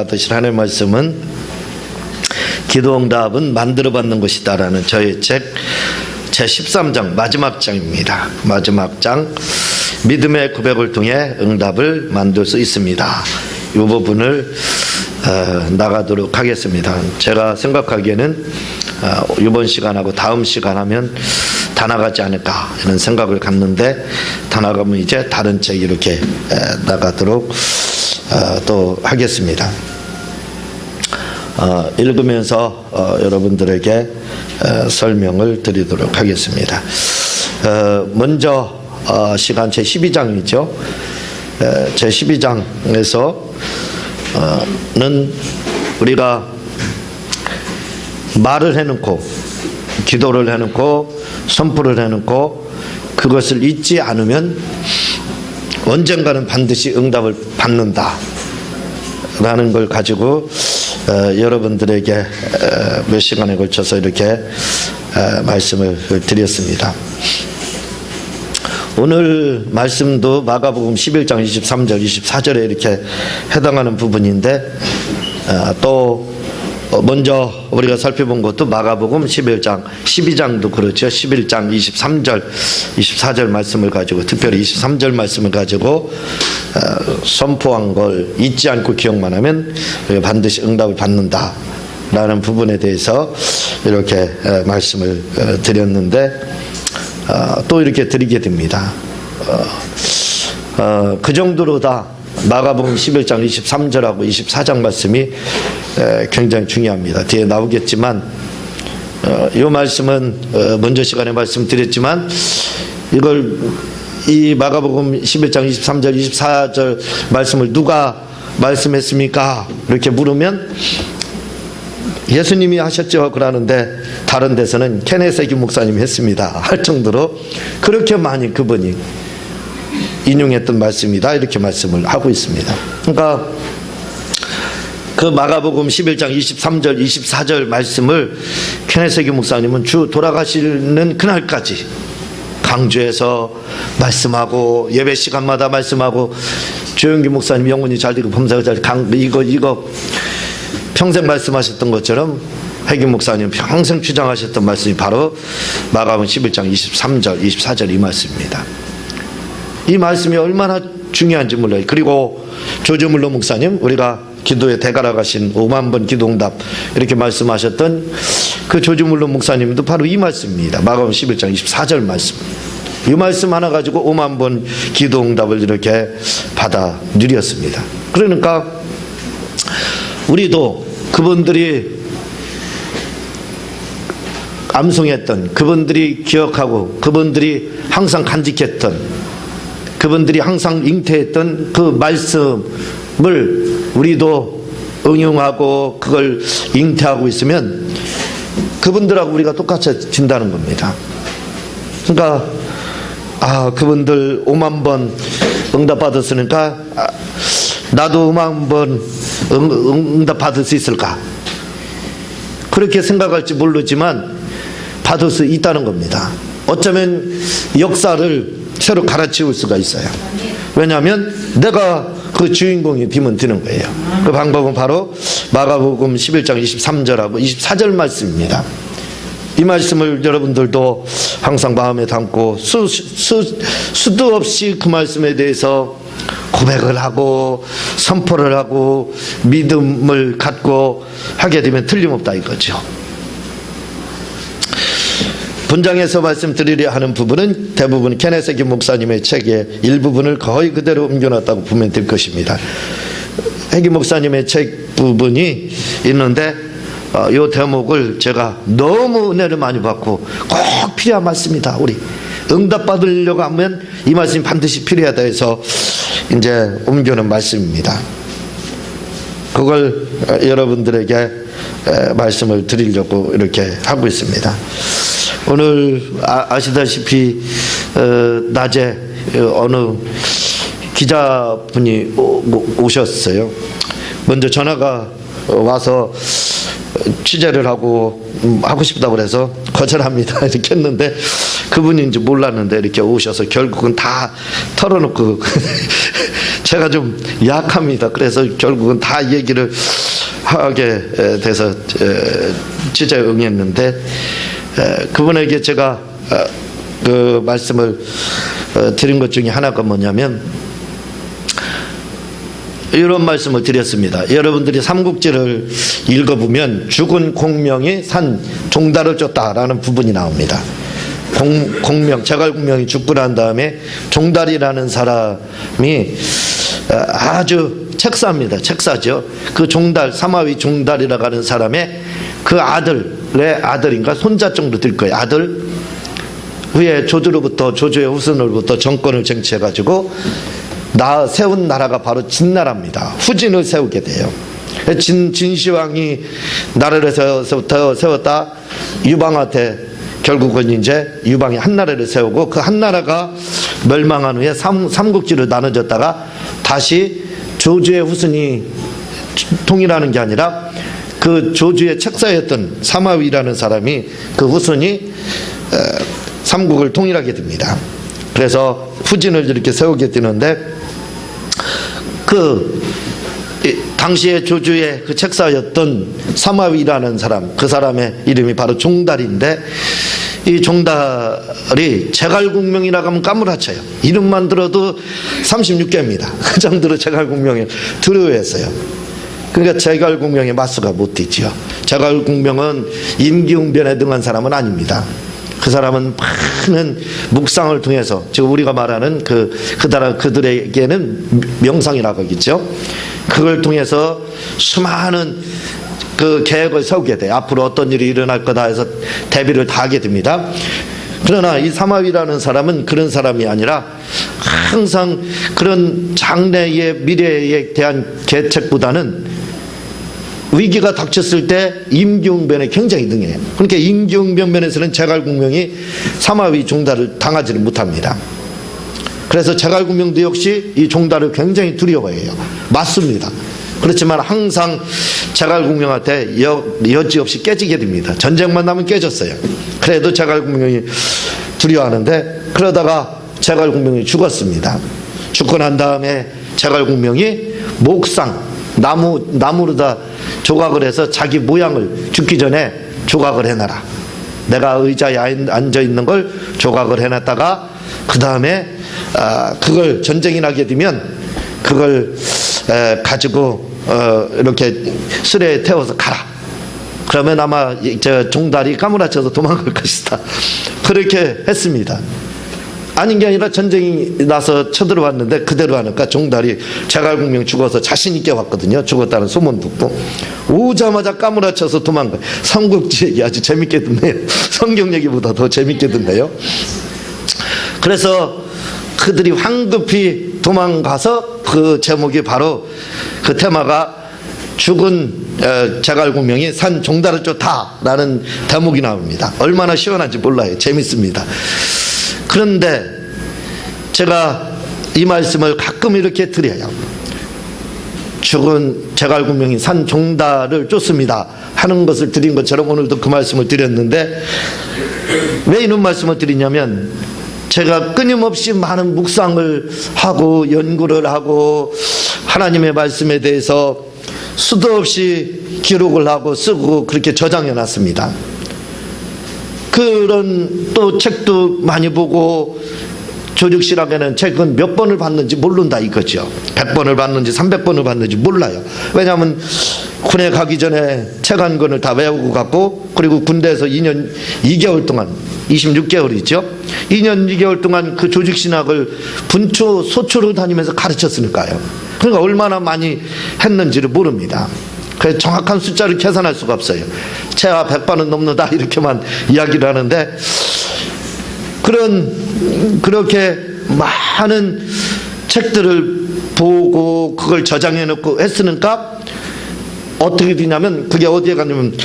받으실 하나님의 말씀은 기도응답은 만들어받는 것이다라는 저의 책 제13장 마지막 장입니다. 마지막 장, 믿음의 고백을 통해 응답을 만들 수 있습니다. 이 부분을 나가도록 하겠습니다. 제가 생각하기에는 이번 시간하고 다음 시간 하면 다 나가지 않을까 이런 생각을 갖는데, 다 나가면 이제 다른 책 이렇게 나가도록 또 하겠습니다. 읽으면서 여러분들에게 설명을 드리도록 하겠습니다. 먼저 시간 제12장이죠. 제12장에서는 우리가 말을 해놓고 기도를 해놓고 선포를 해놓고 그것을 잊지 않으면 언젠가는 반드시 응답을 받는다 라는 걸 가지고 여러분들에게 몇 시간에 걸쳐서 이렇게 말씀을 드렸습니다. 오늘 말씀도 마가복음 11장 23절 24절에 이렇게 해당하는 부분인데, 또 먼저 우리가 살펴본 것도 마가복음 11장 12장도 그렇죠. 11장 23절 24절 말씀을 가지고, 특별히 23절 말씀을 가지고 선포한 걸 잊지 않고 기억만 하면 반드시 응답을 받는다 라는 부분에 대해서 이렇게 말씀을 드렸는데, 또 이렇게 드리게 됩니다. 그 정도로 다 마가복음 11장 23절하고 24장 말씀이 굉장히 중요합니다. 뒤에 나오겠지만, 이 말씀은 먼저 시간에 말씀드렸지만, 이 마가복음 11장 23절 24절 말씀을 누가 말씀했습니까? 이렇게 물으면 예수님이 하셨죠 그러는데, 다른 데서는 케네세기 목사님이 했습니다 할 정도로 그렇게 많이 그분이 인용했던 말씀이다 이렇게 말씀을 하고 있습니다. 그러니까 그 마가복음 11장 23절 24절 말씀을 케네세기 목사님은 주 돌아가시는 그날까지 강조해서 말씀하고, 예배 시간마다 말씀하고, 조영기 목사님 영혼이 잘 되고 범사가 잘 이거 평생 말씀하셨던 것처럼 회기 목사님 평생 주장하셨던 말씀이 바로 마가복음 11장 23절 24절 이 말씀입니다. 이 말씀이 얼마나 중요한지 몰라요. 그리고 조주물로 목사님, 우리가 기도에 대가라 가신 5만 번 기도응답 이렇게 말씀하셨던 그 조주물로 목사님도 바로 이 말씀입니다. 마가복음 11장 24절 말씀. 이 말씀 하나 가지고 5만 번 기도응답을 이렇게 받아 누렸습니다. 그러니까 우리도 그분들이 암송했던, 그분들이 기억하고, 그분들이 항상 간직했던, 그분들이 항상 잉태했던 그 말씀을 우리도 응용하고 그걸 잉태하고 있으면 그분들하고 우리가 똑같아진다는 겁니다. 그러니까 그분들 5만 번 응답 받았으니까 나도 5만 번 응답 받을 수 있을까? 그렇게 생각할지 모르지만 받을 수 있다는 겁니다. 어쩌면 역사를 새로 갈아치울 수가 있어요. 왜냐하면 내가 그 주인공이 되면 되는 거예요. 그 방법은 바로 마가복음 11장 23절하고 24절 말씀입니다. 이 말씀을 여러분들도 항상 마음에 담고 수도 없이 그 말씀에 대해서 고백을 하고 선포를 하고 믿음을 갖고 하게 되면 틀림없다 이거죠. 본장에서 말씀드리려 하는 부분은 대부분 케네세기 목사님의 책의 일부분을 거의 그대로 옮겨놨다고 보면 될 것입니다. 회기 목사님의 책 부분이 있는데 이 대목을 제가 너무 은혜를 많이 받고 꼭 필요한 말씀이다. 우리 응답 받으려고 하면 이 말씀이 반드시 필요하다 해서 이제 옮겨놓은 말씀입니다. 그걸 여러분들에게 말씀을 드리려고 이렇게 하고 있습니다. 오늘 아시다시피 낮에 어느 기자분이 오셨어요. 먼저 전화가 와서 취재를 하고 싶다고 그래서 거절합니다 이렇게 했는데, 그분인지 몰랐는데 이렇게 오셔서 결국은 다 털어놓고 제가 좀 약합니다. 그래서 결국은 다 얘기를 하게 돼서 취재에 응했는데, 그분에게 제가 그 말씀을 드린 것 중에 하나가 뭐냐면, 이런 말씀을 드렸습니다. 여러분들이 삼국지를 읽어보면 죽은 공명이 산 종달을 쫓다라는 부분이 나옵니다. 공명, 제갈공명이 죽고 난 다음에 종달이라는 사람이 아주 책사입니다. 책사죠. 그 종달, 사마위 종달이라고 하는 사람의 그 아들의 아들인가 손자 정도 될 거예요. 아들 후에 조주의 후손으로부터 정권을 쟁취해가지고 세운 나라가 바로 진나라입니다. 후진을 세우게 돼요. 진시황이 나라를 세웠다. 유방한테 결국은 이제 유방이 한 나라를 세우고, 그 한 나라가 멸망한 후에 삼국지로 나눠졌다가 다시 조주의 후손이 통일하는 게 아니라 그 조주의 책사였던 사마위라는 사람이 그 후손이 삼국을 통일하게 됩니다. 그래서 후진을 이렇게 세우게 되는데, 그 당시에 조주의 그 책사였던 사마위라는 사람, 그 사람의 이름이 바로 종달인데, 이 종달이 제갈공명이라고 하면 까무라쳐요. 이름만 들어도 36개입니다. 그 정도로 제갈공명이 두려워했어요. 그러니까 제갈공명의 마수가 못 뛰지요. 제갈공명은 임기응변에 등한 사람은 아닙니다. 그 사람은 많은 묵상을 통해서, 지금 우리가 말하는 그들에게는 명상이라고 하겠죠. 그걸 통해서 수많은 그 계획을 세우게 돼요. 앞으로 어떤 일이 일어날 거다 해서 대비를 다 하게 됩니다. 그러나 이 사마위라는 사람은 그런 사람이 아니라 항상 그런 장래의 미래에 대한 계책보다는 위기가 닥쳤을 때 임기응변에 굉장히 능해요. 그러니까 임기응변 면에서는 제갈공명이 사마위 종달을 당하지를 못합니다. 그래서 제갈공명도 역시 이 종달을 굉장히 두려워해요. 맞습니다. 그렇지만 항상 제갈공명한테 여지없이 깨지게 됩니다. 전쟁만 나면 깨졌어요. 그래도 제갈공명이 두려워하는데, 그러다가 제갈공명이 죽었습니다. 죽고 난 다음에 제갈공명이 목상, 나무로 다 조각을 해서 자기 모양을 죽기 전에 조각을 해놔라. 내가 의자에 앉아 있는 걸 조각을 해놨다가 그 다음에 그걸 전쟁이 나게 되면 그걸 가지고 이렇게 수레에 태워서 가라. 그러면 아마 저 종달이 까무라쳐서 도망갈 것이다. 그렇게 했습니다. 아닌 게 아니라 전쟁이 나서 쳐들어왔는데 그대로 하니까 종달이 제갈공명 죽어서 자신 있게 왔거든요. 죽었다는 소문 듣고 오자마자 까무라쳐서 도망가요. 삼국지 얘기 아주 재밌게 듣네요. 성경 얘기보다 더 재밌게 듣네요. 그래서 그들이 황급히 도망가서 그 제목이 바로 그 테마가 죽은 제갈공명이 산 종달을 쫓다라는 대목이 나옵니다. 얼마나 시원한지 몰라요. 재밌습니다. 그런데 제가 이 말씀을 가끔 이렇게 드려요. 죽은 제갈공명이 산 종달을 쫓습니다 하는 것을 드린 것처럼 오늘도 그 말씀을 드렸는데, 왜 이런 말씀을 드리냐면, 제가 끊임없이 많은 묵상을 하고 연구를 하고 하나님의 말씀에 대해서 수도 없이 기록을 하고 쓰고 그렇게 저장해 놨습니다. 그런 또 책도 많이 보고, 조직실학에는 책은 몇 번을 봤는지 모른다 이거죠. 100번을 봤는지 300번을 봤는지 몰라요. 왜냐하면 군에 가기 전에 책 한 권을 다 외우고 갔고, 그리고 군대에서 2년 2개월 동안 26개월이죠. 2년 2개월 동안 그 조직신학을 분초 소초로 다니면서 가르쳤으니까요. 그러니까 얼마나 많이 했는지를 모릅니다. 그래서 정확한 숫자를 계산할 수가 없어요. 채와 100번은 넘는다 이렇게만 이야기를 하는데, 그렇게 많은 책들을 보고 그걸 저장해 놓고 했으니까 어떻게 되냐면, 그게 어디에 가냐면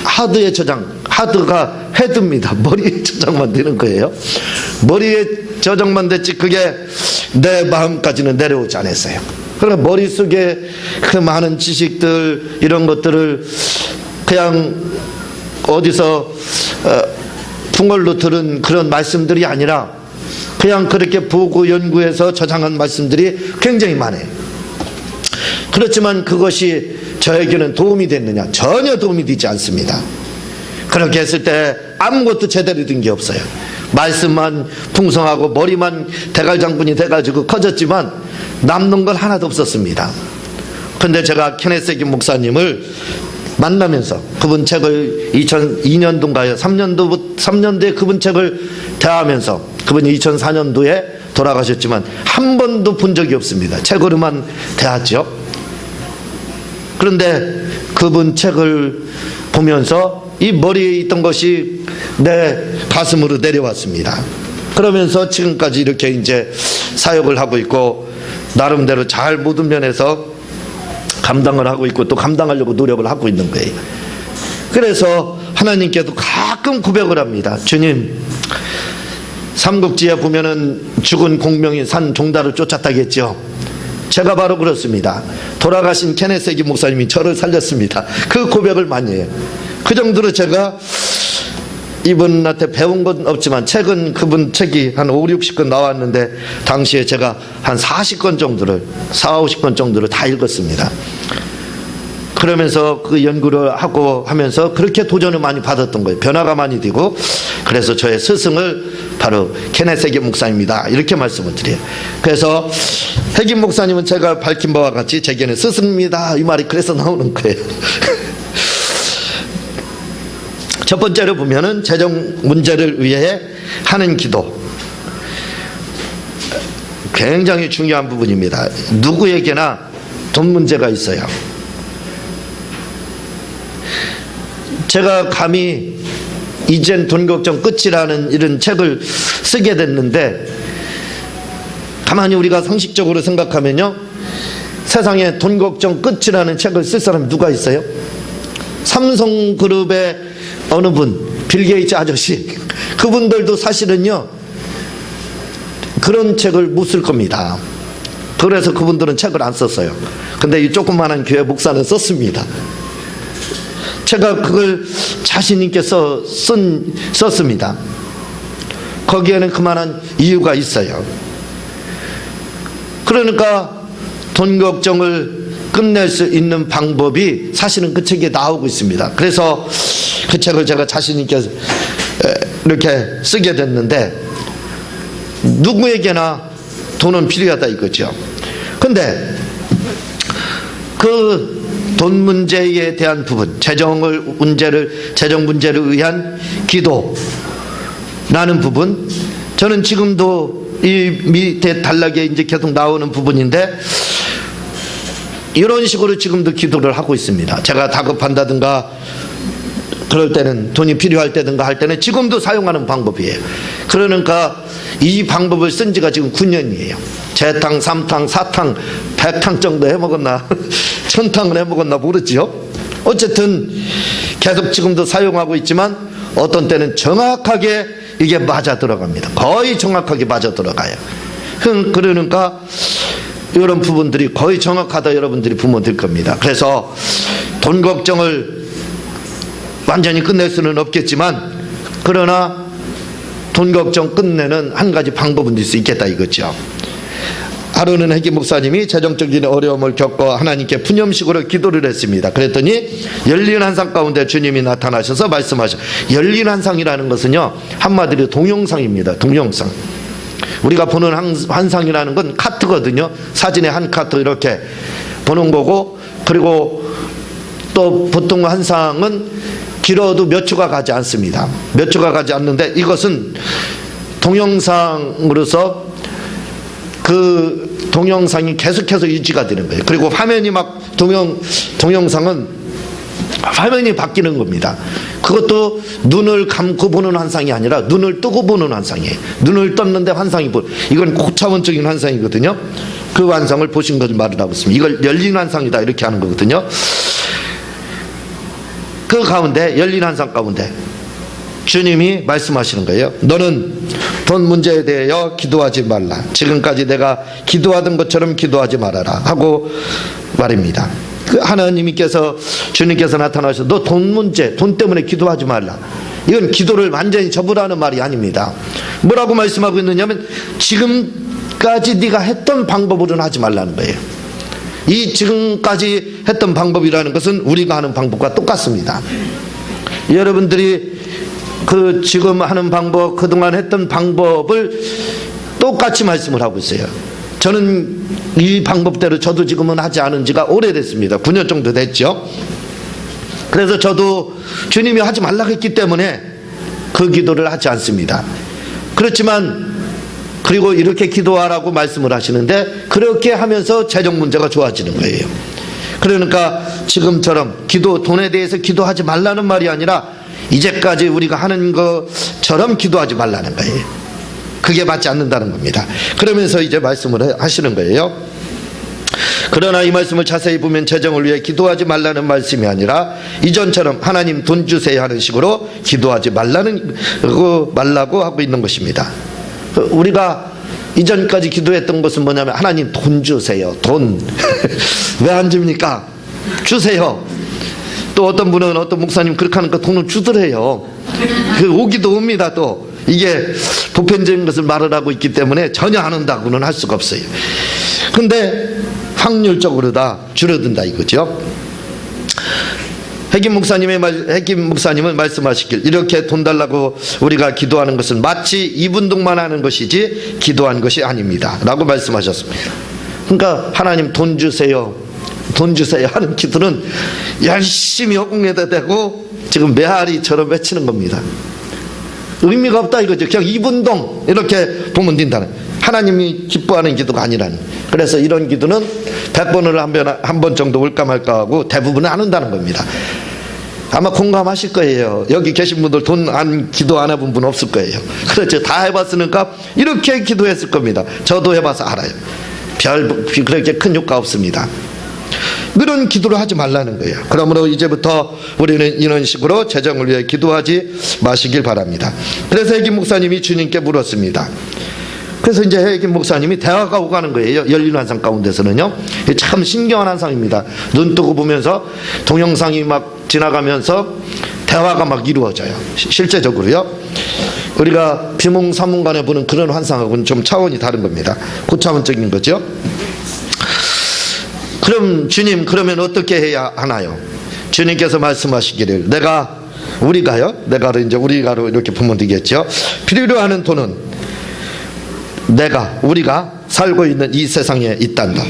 하드에 저장, 하드가 헤드입니다. 머리에 저장만 되는 거예요. 머리에 저장만 됐지 그게 내 마음까지는 내려오지 않았어요. 그러니까 머릿속에 그 많은 지식들 이런 것들을 그냥 어디서 풍월로 들은 그런 말씀들이 아니라 그냥 그렇게 보고 연구해서 저장한 말씀들이 굉장히 많아요. 그렇지만 그것이 저에게는 도움이 됐느냐? 전혀 도움이 되지 않습니다. 그렇게 했을 때 아무것도 제대로 된 게 없어요. 말씀만 풍성하고 머리만 대갈장군이 돼가지고 커졌지만 남는 건 하나도 없었습니다. 근데 제가 케네스 목사님을 만나면서 그분 책을 2002년도인가요? 3년도에 그분 책을 대하면서, 그분이 2004년도에 돌아가셨지만 한 번도 본 적이 없습니다. 책으로만 대하죠. 그런데 그분 책을 보면서 이 머리에 있던 것이 내 가슴으로 내려왔습니다. 그러면서 지금까지 이렇게 이제 사역을 하고 있고, 나름대로 잘 모든 면에서 감당을 하고 있고 또 감당하려고 노력을 하고 있는 거예요. 그래서 하나님께도 가끔 고백을 합니다. 주님, 삼국지에 보면은 죽은 공명이 산 종달을 쫓았다겠죠. 제가 바로 그렇습니다. 돌아가신 케네스 목사님이 저를 살렸습니다. 그 고백을 많이 해요. 그 정도로 제가 이분한테 배운 건 없지만 책은 그분 책이 한 5, 60권 나왔는데 당시에 제가 한 40권 정도를 50권 정도를 다 읽었습니다. 그러면서 그 연구를 하고 하면서 그렇게 도전을 많이 받았던 거예요. 변화가 많이 되고, 그래서 저의 스승을 바로 케네스 목사입니다. 이렇게 말씀을 드려요. 그래서 핵임 목사님은 제가 밝힌 바와 같이 제게는 스승입니다. 이 말이 그래서 나오는 거예요. 첫 번째로 보면은 재정 문제를 위해 하는 기도. 굉장히 중요한 부분입니다. 누구에게나 돈 문제가 있어요. 제가 감히 이젠 돈 걱정 끝이라는 이런 책을 쓰게 됐는데, 가만히 우리가 상식적으로 생각하면요, 세상에 돈 걱정 끝이라는 책을 쓸 사람이 누가 있어요? 삼성그룹의 어느 분, 빌 게이츠 아저씨, 그분들도 사실은요 그런 책을 못 쓸 겁니다. 그래서 그분들은 책을 안 썼어요. 근데 이 조그만한 교회 목사는 썼습니다. 제가 그걸 자신 있게 썼습니다. 거기에는 그만한 이유가 있어요. 그러니까 돈 걱정을 끝낼 수 있는 방법이 사실은 그 책에 나오고 있습니다. 그래서 그 책을 제가 자신 있게 이렇게 쓰게 됐는데, 누구에게나 돈은 필요하다 이거죠. 근데 그 돈 문제에 대한 부분, 재정 문제를 위한 기도라는 부분, 저는 지금도 이 밑에 단락에 이제 계속 나오는 부분인데, 이런 식으로 지금도 기도를 하고 있습니다. 제가 다급한다든가 그럴 때는, 돈이 필요할 때든가 할 때는 지금도 사용하는 방법이에요. 그러니까 이 방법을 쓴 지가 지금 9년이에요. 재탕, 3탕, 4탕, 100탕 정도 해먹었나 1000탕을 해먹었나 모르지요. 어쨌든 계속 지금도 사용하고 있지만 어떤 때는 정확하게 이게 맞아 들어갑니다. 거의 정확하게 맞아 들어가요. 그러니까 이런 부분들이 거의 정확하다 여러분들이 보면 될 겁니다. 그래서 돈 걱정을 완전히 끝낼 수는 없겠지만, 그러나 돈 걱정 끝내는 한 가지 방법은 될 수 있겠다 이거죠. 하루는 핵임 목사님이 재정적인 어려움을 겪어 하나님께 푸념식으로 기도를 했습니다. 그랬더니 열린 환상 가운데 주님이 나타나셔서 말씀하셔. 열린 환상이라는 것은요, 한마디로 동영상입니다. 동영상. 우리가 보는 환상이라는 건 카트거든요. 사진의 한 카트 이렇게 보는 거고, 그리고 또 보통 환상은 길어도 몇 초가 가지 않습니다. 몇 초가 가지 않는데, 이것은 동영상으로서 그 동영상이 계속해서 유지가 되는 거예요. 그리고 화면이 막 동영상은 화면이 바뀌는 겁니다. 그것도 눈을 감고 보는 환상이 아니라 눈을 뜨고 보는 환상이에요. 눈을 떴는데 환상이 이건 고차원적인 환상이거든요. 그 환상을 보신 것을 말을 하고 있습니다. 이걸 열린 환상이다 이렇게 하는 거거든요. 그 가운데, 열린 환상 가운데 주님이 말씀하시는 거예요. 너는 돈 문제에 대하여 기도하지 말라. 지금까지 내가 기도하던 것처럼 기도하지 말아라 하고 말입니다. 그 하나님께서, 주님께서 나타나셔서 너 돈 문제, 돈 때문에 기도하지 말라. 이건 기도를 완전히 접으라는 말이 아닙니다. 뭐라고 말씀하고 있느냐면 지금까지 네가 했던 방법으로는 하지 말라는 거예요. 이 지금까지 했던 방법이라는 것은 우리가 하는 방법과 똑같습니다. 여러분들이 그 지금 하는 방법, 그동안 했던 방법을 똑같이 말씀을 하고 있어요. 저는 이 방법대로 저도 지금은 하지 않은 지가 오래됐습니다. 9년 정도 됐죠. 그래서 저도 주님이 하지 말라고 했기 때문에 그 기도를 하지 않습니다. 그렇지만 그리고 이렇게 기도하라고 말씀을 하시는데 그렇게 하면서 재정 문제가 좋아지는 거예요. 그러니까 지금처럼 돈에 대해서 기도하지 말라는 말이 아니라 이제까지 우리가 하는 것처럼 기도하지 말라는 거예요. 그게 맞지 않는다는 겁니다. 그러면서 이제 말씀을 하시는 거예요. 그러나 이 말씀을 자세히 보면 재정을 위해 기도하지 말라는 말씀이 아니라 이전처럼 하나님 돈 주세요 하는 식으로 기도하지 말라고 하고 있는 것입니다. 우리가 이전까지 기도했던 것은 뭐냐면 하나님 돈 주세요. 돈 왜 안 줍니까? 주세요. 또 어떤 분은 어떤 목사님 그렇게 하니까 돈을 주더래요. 오기도 옵니다. 또 이게 보편적인 것을 말을 하고 있기 때문에 전혀 안 온다고는 할 수가 없어요. 근데 확률적으로 다 줄어든다 이거죠. 핵임 목사님은 말씀하시길 이렇게 돈 달라고 우리가 기도하는 것은 마치 2분동만 하는 것이지 기도한 것이 아닙니다 라고 말씀하셨습니다. 그러니까 하나님 돈 주세요 하는 기도는 열심히 허공에다 대고 지금 메아리처럼 외치는 겁니다. 의미가 없다 이거죠. 그냥 2분동 이렇게 보면 된다는, 하나님이 기뻐하는 기도가 아니라는. 그래서 이런 기도는 100번을 한 번 정도 올까 말까 하고 대부분은 안 한다는 겁니다. 아마 공감하실 거예요. 여기 계신 분들 기도 안 해본 분 없을 거예요. 그렇죠. 다 해봤으니까 이렇게 기도했을 겁니다. 저도 해봐서 알아요. 그렇게 큰 효과 없습니다. 그런 기도를 하지 말라는 거예요. 그러므로 이제부터 우리는 이런 식으로 재정을 위해 기도하지 마시길 바랍니다. 그래서 핵임 목사님이 주님께 물었습니다. 그래서 이제 핵임 목사님이 대화가 오가는 거예요. 열린 환상 가운데서는요. 참 신기한 환상입니다. 눈 뜨고 보면서 동영상이 막 지나가면서 대화가 막 이루어져요. 실제적으로요. 우리가 비몽사몽간에 보는 그런 환상하고는 좀 차원이 다른 겁니다. 고차원적인 거죠. 그럼 주님, 그러면 어떻게 해야 하나요? 주님께서 말씀하시기를 우리가로 이렇게 보면 되겠죠. 필요로 하는 돈은 우리가 살고 있는 이 세상에 있단다.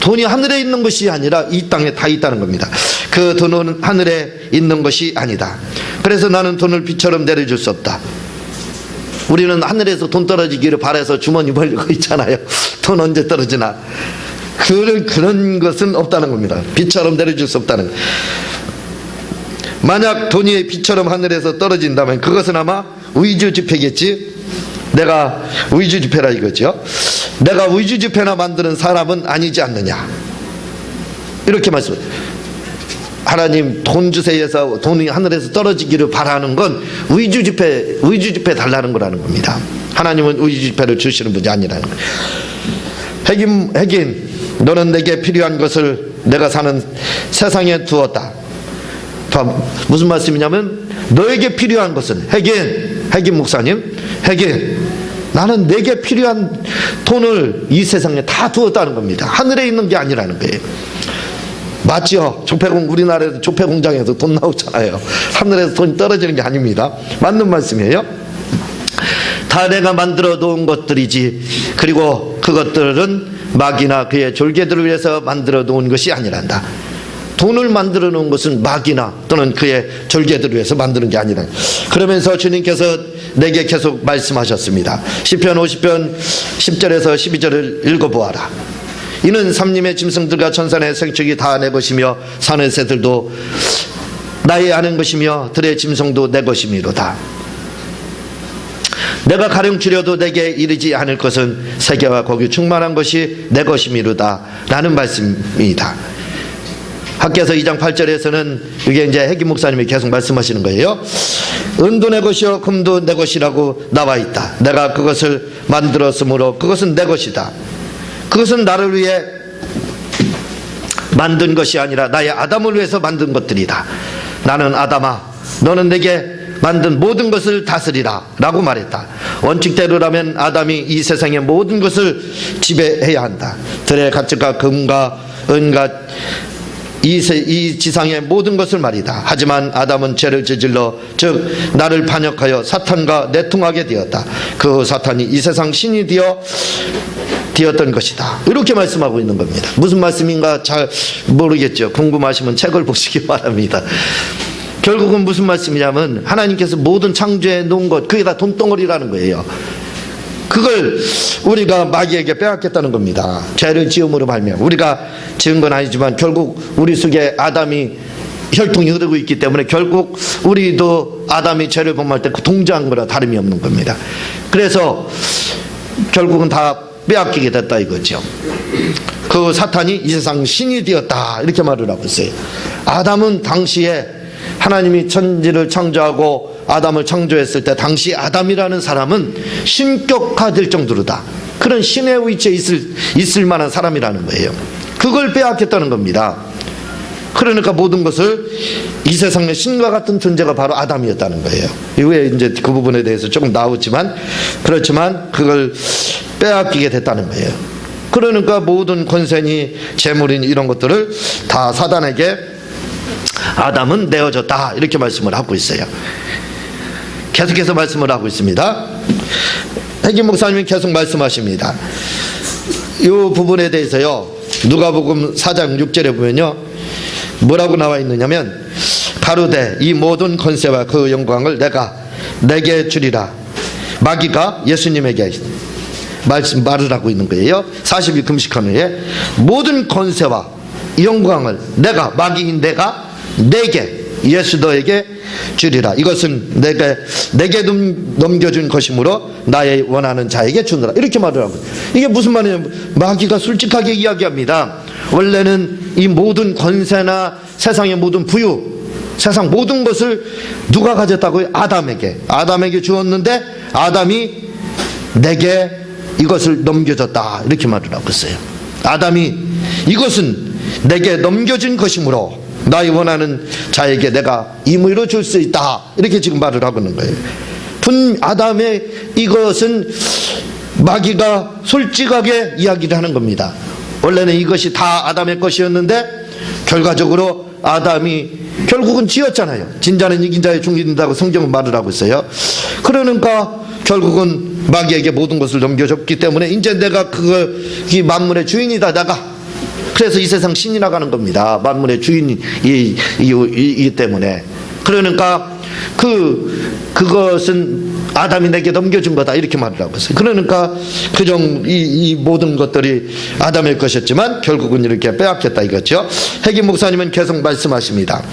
돈이 하늘에 있는 것이 아니라 이 땅에 다 있다는 겁니다. 그 돈은 하늘에 있는 것이 아니다. 그래서 나는 돈을 비처럼 내려줄 수 없다. 우리는 하늘에서 돈 떨어지기를 바라서 주머니 벌리고 있잖아요. 돈 언제 떨어지나. 그런 것은 없다는 겁니다. 비처럼 내려줄 수 없다는 거예요. 만약 돈이 비처럼 하늘에서 떨어진다면 그것은 아마 위주지폐겠지. 내가 위주지폐라 이거죠. 내가 위주지폐나 만드는 사람은 아니지 않느냐. 이렇게 말씀해요. 하나님 돈 주세요 해서 돈이 하늘에서 떨어지기를 바라는 건 위주지폐 달라는 거라는 겁니다. 하나님은 위주지폐를 주시는 분이 아니라는 거예요. 핵인 너는 내게 필요한 것을 내가 사는 세상에 두었다. 무슨 말씀이냐면 너에게 필요한 것은 핵인 목사님, 나는 내게 필요한 돈을 이 세상에 다 두었다는 겁니다. 하늘에 있는 게 아니라는 거예요. 맞죠? 우리나라에서 조폐공장에서 돈 나오잖아요. 하늘에서 돈이 떨어지는 게 아닙니다. 맞는 말씀이에요. 다 내가 만들어 놓은 것들이지, 그리고 그것들은 마귀나 그의 졸개들을 위해서 만들어 놓은 것이 아니란다. 돈을 만들어 놓은 것은 마귀나 또는 그의 졸개들을 위해서 만드는 게 아니라. 그러면서 주님께서 내게 계속 말씀하셨습니다. 시편 50편 10절에서 12절을 읽어보아라. 이는 삼림의 짐승들과 천산의 생축이 다 내 것이며 산의 새들도 나의 아는 것이며 들의 짐승도 내 것이미로다. 내가 가령치려도 내게 이르지 않을 것은 세계와 거기 충만한 것이 내 것이미로다 라는 말씀입니다. 학개서 2장 8절에서는 이게 이제 핵임 목사님이 계속 말씀하시는 거예요. 은도 내 것이요 금도 내 것이라고 나와 있다. 내가 그것을 만들었으므로 그것은 내 것이다. 그것은 나를 위해 만든 것이 아니라 나의 아담을 위해서 만든 것들이다. 나는 아담아, 너는 내게 만든 모든 것을 다스리라 라고 말했다. 원칙대로라면 아담이 이 세상의 모든 것을 지배해야 한다. 들의 가축과 금과 은과 이 지상의 모든 것을 말이다. 하지만 아담은 죄를 저질러 즉 나를 반역하여 사탄과 내통하게 되었다. 그 사탄이 이 세상 신이 되었던 것이다. 이렇게 말씀하고 있는 겁니다. 무슨 말씀인가 잘 모르겠죠. 궁금하시면 책을 보시기 바랍니다. 결국은 무슨 말씀이냐면 하나님께서 모든 창조해 놓은 것, 그게 다 돈덩어리라는 거예요. 그걸 우리가 마귀에게 빼앗겼다는 겁니다. 죄를 지음으로 말미암아. 우리가 지은 건 아니지만 결국 우리 속에 아담이 혈통이 흐르고 있기 때문에 결국 우리도 아담이 죄를 범할 때 동조한 거라 다름이 없는 겁니다. 그래서 결국은 다 빼앗기게 됐다 이거죠. 그 사탄이 이 세상 신이 되었다 이렇게 말을 하고 있어요. 아담은 당시에 하나님이 천지를 창조하고 아담을 창조했을 때 당시 아담이라는 사람은 신격화될 정도로다. 그런 신의 위치에 있을 만한 사람이라는 거예요. 그걸 빼앗겼다는 겁니다. 그러니까 모든 것을 이 세상의 신과 같은 존재가 바로 아담이었다는 거예요. 이후에 이제 그 부분에 대해서 조금 나오지만 그렇지만 그걸 빼앗기게 됐다는 거예요. 그러니까 모든 권세니 재물인 이런 것들을 다 사단에게 아담은 내어줬다 이렇게 말씀을 하고 있어요. 계속해서 말씀을 하고 있습니다. 해김 목사님이 계속 말씀하십니다. 이 부분에 대해서요 누가복음 4장 6절에 보면요 뭐라고 나와 있느냐면 가로되 이 모든 권세와 그 영광을 내가 내게 주리라. 마귀가 예수님에게 말을 하고 있는 거예요. 40일 금식한 후에 모든 권세와 영광을 내가 마귀인 내가 내게 예수 너에게 주리라. 이것은 내게 넘겨준 것이므로 나의 원하는 자에게 주느라. 이렇게 말을 하고 이게 무슨 말이냐면 마귀가 솔직하게 이야기합니다. 원래는 이 모든 권세나 세상의 모든 부유 세상 모든 것을 누가 가졌다고요? 아담에게 주었는데 아담이 내게 이것을 넘겨줬다 이렇게 말을 하고 있어요. 아담이 이것은 내게 넘겨준 것이므로 나의 원하는 자에게 내가 임의로 줄 수 있다 이렇게 지금 말을 하고 있는 거예요. 아담의 이것은 마귀가 솔직하게 이야기를 하는 겁니다. 원래는 이것이 다 아담의 것이었는데 결과적으로 아담이 결국은 지었잖아요. 진자는 이긴 자의 종이 된다고 성경은 말을 하고 있어요. 그러니까 결국은 마귀에게 모든 것을 넘겨줬기 때문에 이제 내가 이 만물의 주인이다 내가. 그래서 이 세상 신이 나가는 겁니다. 만물의 주인이기 때문에. 그러니까 그것은 아담이 내게 넘겨준 거다 이렇게 말을 하고 있어요. 그러니까 이 모든 것들이 아담의 것이었지만 결국은 이렇게 빼앗겼다 이거죠. 해김 목사님은 계속 말씀하십니다.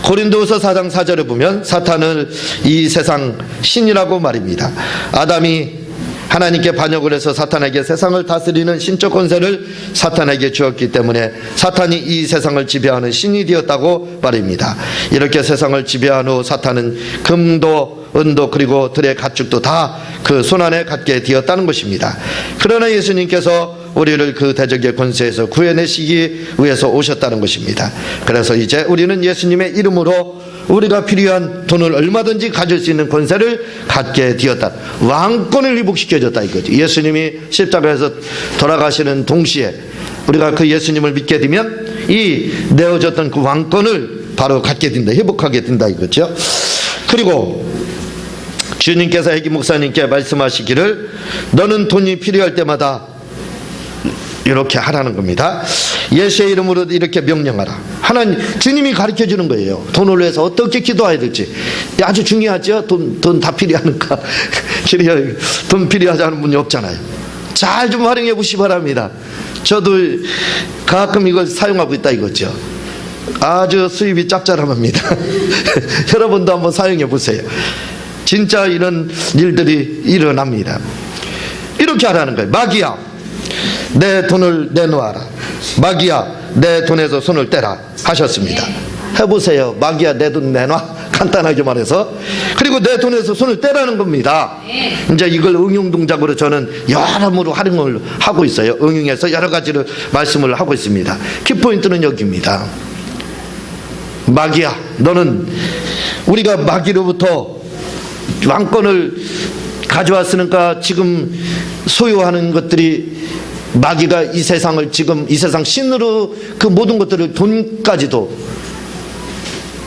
고린도후서 4장 4절에 보면 사탄을 이 세상 신이라고 말입니다. 아담이 하나님께 반역을 해서 사탄에게 세상을 다스리는 신적 권세를 사탄에게 주었기 때문에 사탄이 이 세상을 지배하는 신이 되었다고 말입니다. 이렇게 세상을 지배한 후 사탄은 금도 은도 그리고 들의 가축도 다 그 손안에 갖게 되었다는 것입니다. 그러나 예수님께서 우리를 그 대적의 권세에서 구해내시기 위해서 오셨다는 것입니다. 그래서 이제 우리는 예수님의 이름으로 우리가 필요한 돈을 얼마든지 가질 수 있는 권세를 갖게 되었다. 왕권을 회복시켜줬다 이거죠. 예수님이 십자가에서 돌아가시는 동시에 우리가 그 예수님을 믿게 되면 이 내어줬던 그 왕권을 바로 갖게 된다. 회복하게 된다 이거죠. 그리고 주님께서 해김 목사님께 말씀하시기를 너는 돈이 필요할 때마다 이렇게 하라는 겁니다. 예수의 이름으로 이렇게 명령하라. 하나님 주님이 가르쳐 주는 거예요. 돈을 위해서 어떻게 기도해야 될지. 아주 중요하죠. 돈 다 필요하니까. 돈 필요하지 않은 분이 없잖아요. 잘 좀 활용해 보시기 바랍니다. 저도 가끔 이걸 사용하고 있다 이거죠. 아주 수입이 짭짤합니다. 여러분도 한번 사용해 보세요. 진짜 이런 일들이 일어납니다. 이렇게 하라는 거예요. 마귀야 내 돈을 내놓아라. 마귀야 내 돈에서 손을 떼라 하셨습니다. 해보세요. 마귀야 내 돈 내놔. 간단하게 말해서. 그리고 내 돈에서 손을 떼라는 겁니다. 이제 이걸 응용 동작으로 저는 여러모로 활용을 하고 있어요. 응용해서 여러 가지를 말씀을 하고 있습니다. 키포인트는 여기입니다. 마귀야 너는 우리가 마귀로부터 왕권을 가져왔으니까 지금 소유하는 것들이 마귀가 이 세상을 지금 이 세상 신으로 그 모든 것들을 돈까지도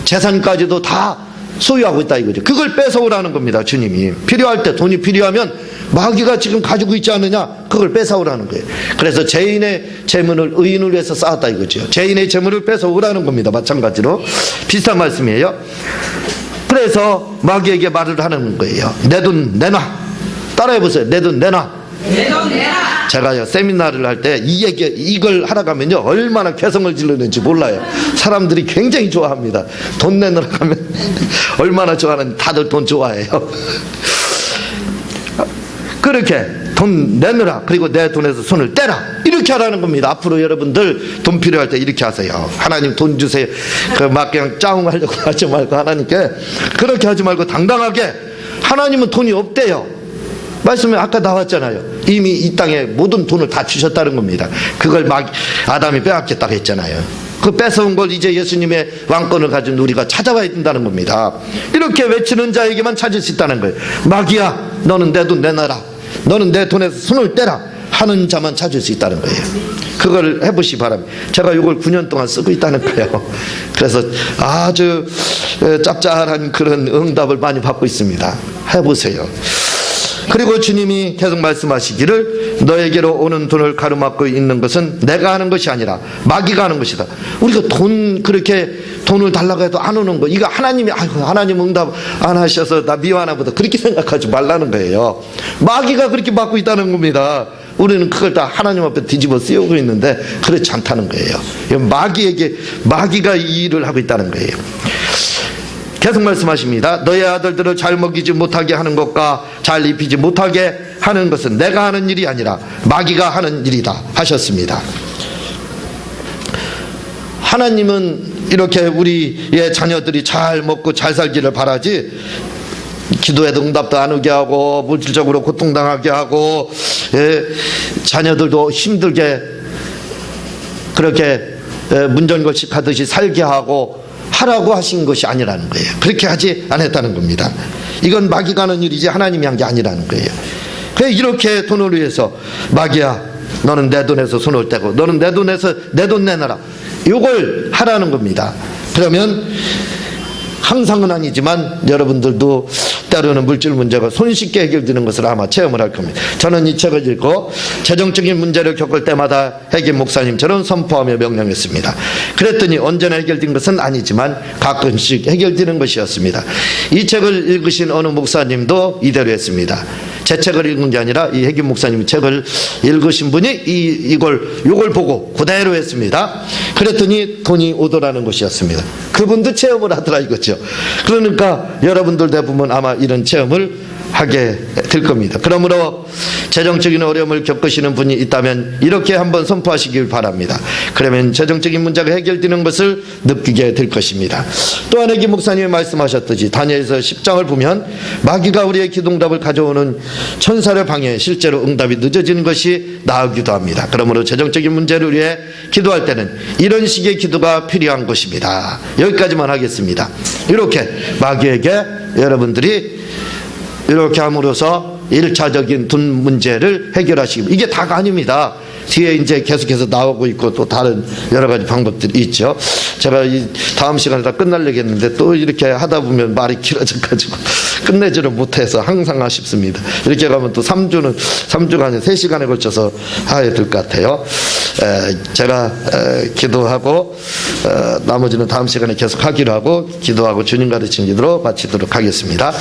재산까지도 다 소유하고 있다 이거죠. 그걸 뺏어오라는 겁니다. 주님이 필요할 때 돈이 필요하면 마귀가 지금 가지고 있지 않느냐 그걸 뺏어오라는 거예요. 그래서 죄인의 재물을 의인을 위해서 쌓았다 이거죠. 죄인의 재물을 뺏어오라는 겁니다. 마찬가지로 비슷한 말씀이에요. 그래서 마귀에게 말을 하는 거예요. 내 돈 내놔. 따라해보세요. 내 돈 내놔. 내 돈 내놔. 제가요 세미나를 할 때 이걸 하러 가면요 얼마나 개성을 지르는지 몰라요. 사람들이 굉장히 좋아합니다. 돈 내놓으러 가면 얼마나 좋아하는지 다들 돈 좋아해요. 그렇게 돈 내놓으라. 그리고 내 돈에서 손을 떼라. 이렇게 하라는 겁니다. 앞으로 여러분들 돈 필요할 때 이렇게 하세요. 하나님 돈 주세요. 막 그냥 짜웅하려고 하지 말고 하나님께 그렇게 하지 말고 당당하게 하나님은 돈이 없대요. 말씀에 아까 나왔잖아요. 이미 이 땅에 모든 돈을 다 주셨다는 겁니다. 그걸 아담이 빼앗겠다고 했잖아요. 그 뺏어온 걸 이제 예수님의 왕권을 가진 우리가 찾아와야 된다는 겁니다. 이렇게 외치는 자에게만 찾을 수 있다는 거예요. 마귀야 너는 내 돈 내놔라. 너는 내 돈에서 손을 떼라 하는 자만 찾을 수 있다는 거예요. 그걸 해보시기 바랍니다. 제가 이걸 9년 동안 쓰고 있다는 거예요. 그래서 아주 짭짤한 그런 응답을 많이 받고 있습니다. 해보세요. 그리고 주님이 계속 말씀하시기를 너에게로 오는 돈을 가로막고 있는 것은 내가 하는 것이 아니라 마귀가 하는 것이다. 우리가 그렇게 돈을 달라고 해도 안 오는 거 이거 하나님이 아이고 하나님 응답 안 하셔서 나 미워하나 보다 그렇게 생각하지 말라는 거예요. 마귀가 그렇게 막고 있다는 겁니다. 우리는 그걸 다 하나님 앞에 뒤집어 쓰고 있는데 그렇지 않다는 거예요. 마귀가 이 일을 하고 있다는 거예요. 계속 말씀하십니다. 너의 아들들을 잘 먹이지 못하게 하는 것과 잘 입히지 못하게 하는 것은 내가 하는 일이 아니라 마귀가 하는 일이다 하셨습니다. 하나님은 이렇게 우리의 자녀들이 잘 먹고 잘 살기를 바라지 기도에도 응답도 안 오게 하고 물질적으로 고통당하게 하고 자녀들도 힘들게 그렇게 문전걸식 하듯이 살게 하고 하라고 하신 것이 아니라는 거예요. 그렇게 하지 않았다는 겁니다. 이건 마귀가 하는 일이지 하나님이 한 게 아니라는 거예요. 그래서 이렇게 돈을 위해서 마귀야 너는 내 돈에서 손을 떼고 너는 내 돈에서 내 돈 내놔라. 이걸 하라는 겁니다. 그러면 항상은 아니지만 여러분들도 때로는 물질 문제가 손쉽게 해결되는 것을 아마 체험을 할 겁니다. 저는 이 책을 읽고 재정적인 문제를 겪을 때마다 해김 목사님처럼 선포하며 명령했습니다. 그랬더니 언제나 해결된 것은 아니지만 가끔씩 해결되는 것이었습니다. 이 책을 읽으신 어느 목사님도 이대로 했습니다. 제 책을 읽은 게 아니라 이 해김 목사님 책을 읽으신 분이 이걸 보고 그대로 했습니다. 그랬더니 돈이 오더라는 것이었습니다. 그분도 체험을 하더라 이거죠. 그러니까 여러분들 대부분 아마 이런 체험을 하게 될 겁니다. 그러므로 재정적인 어려움을 겪으시는 분이 있다면 이렇게 한번 선포하시길 바랍니다. 그러면 재정적인 문제가 해결되는 것을 느끼게 될 것입니다. 또한 해김 목사님이 말씀하셨듯이 다니엘서 10장을 보면 마귀가 우리의 기도응답을 가져오는 천사를 방해 실제로 응답이 늦어지는 것이 나오기도 합니다. 그러므로 재정적인 문제를 위해 기도할 때는 이런 식의 기도가 필요한 것입니다. 여기까지만 하겠습니다. 이렇게 마귀에게 여러분들이 이렇게 함으로써 1차적인 돈 문제를 해결하시고 이게 다가 아닙니다. 뒤에 이제 계속해서 나오고 있고 또 다른 여러 가지 방법들이 있죠. 제가 이 다음 시간에 다 끝날려고 했는데 또 이렇게 하다 보면 말이 길어져가지고 끝내지를 못해서 항상 아쉽습니다. 이렇게 가면 또 3주가 아니라 3시간에 걸쳐서 해야 될 것 같아요. 제가 기도하고 나머지는 다음 시간에 계속 하기로 하고 기도하고 주님 가르친 기도로 마치도록 하겠습니다.